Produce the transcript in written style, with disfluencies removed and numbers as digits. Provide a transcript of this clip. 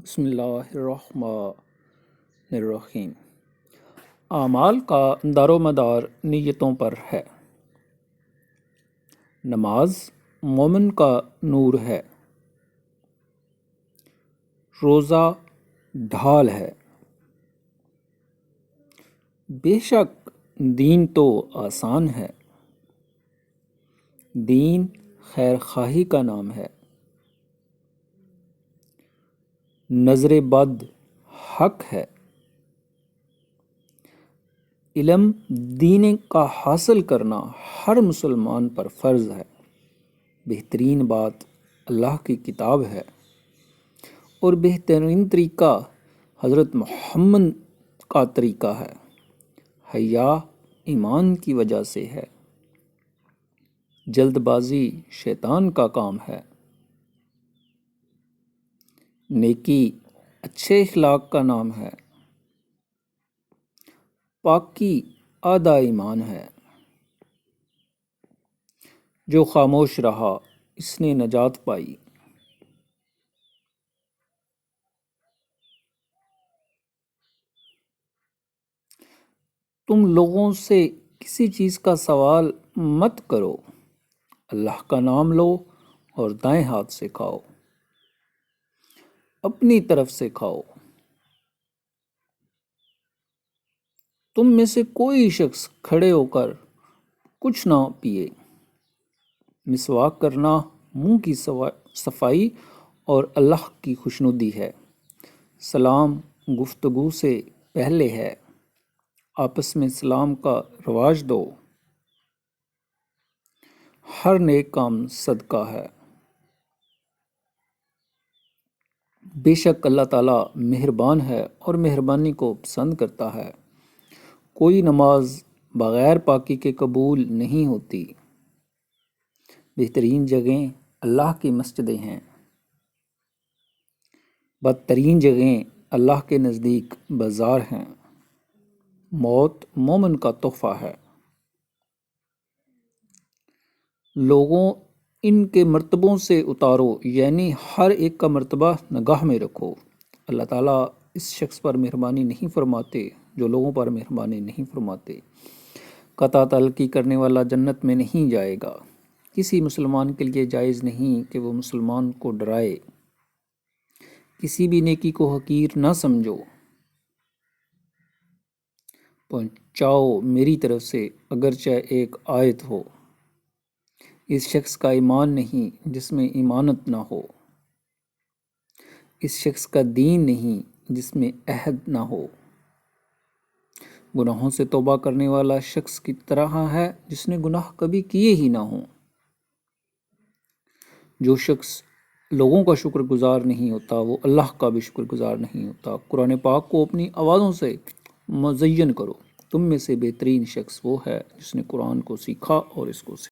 بسم اللہ الرحمن الرحیم۔ اعمال کا دار و مدار نیتوں پر ہے۔ نماز مومن کا نور ہے، روزہ ڈھال ہے۔ بے شک دین تو آسان ہے، دین خیر خواہی کا نام ہے۔ نظر بد حق ہے، علم دین کا حاصل کرنا ہر مسلمان پر فرض ہے۔ بہترین بات اللہ کی کتاب ہے اور بہترین طریقہ حضرت محمد کا طریقہ ہے۔ حیا ایمان کی وجہ سے ہے، جلد بازی شیطان کا کام ہے۔ نیکی اچھے اخلاق کا نام ہے، پاکی آدھا ایمان ہے۔ جو خاموش رہا اس نے نجات پائی۔ تم لوگوں سے کسی چیز کا سوال مت کرو، اللہ کا نام لو اور دائیں ہاتھ سے کھاؤ، اپنی طرف سے کھاؤ۔ تم میں سے کوئی شخص کھڑے ہو کر کچھ نہ پیے۔ مسواک کرنا منہ کی صفائی اور اللہ کی خوشنودی ہے۔ سلام گفتگو سے پہلے ہے، آپس میں سلام کا رواج دو۔ ہر نیک کام صدقہ ہے۔ بے شک اللہ تعالیٰ مہربان ہے اور مہربانی کو پسند کرتا ہے۔ کوئی نماز بغیر پاکی کے قبول نہیں ہوتی۔ بہترین جگہیں اللہ کی مسجدیں ہیں، بدترین جگہیں اللہ کے نزدیک بازار ہیں۔ موت مومن کا تحفہ ہے۔ لوگوں ان کے مرتبوں سے اتارو، یعنی ہر ایک کا مرتبہ نگاہ میں رکھو۔ اللہ تعالیٰ اس شخص پر مہربانی نہیں فرماتے جو لوگوں پر مہربانی نہیں فرماتے۔ قطع تعلقی کرنے والا جنت میں نہیں جائے گا۔ کسی مسلمان کے لیے جائز نہیں کہ وہ مسلمان کو ڈرائے۔ کسی بھی نیکی کو حقیر نہ سمجھو۔ پہنچاؤ میری طرف سے اگرچہ ایک آیت ہو۔ اس شخص کا ایمان نہیں جس میں امانت نہ ہو۔ اس شخص کا دین نہیں جس میں عہد نہ ہو۔ گناہوں سے توبہ کرنے والا شخص کی طرح ہے جس نے گناہ کبھی کیے ہی نہ ہوں۔ جو شخص لوگوں کا شکر گزار نہیں ہوتا وہ اللہ کا بھی شکر گزار نہیں ہوتا۔ قرآن پاک کو اپنی آوازوں سے مزین کرو۔ تم میں سے بہترین شخص وہ ہے جس نے قرآن کو سیکھا اور اس کو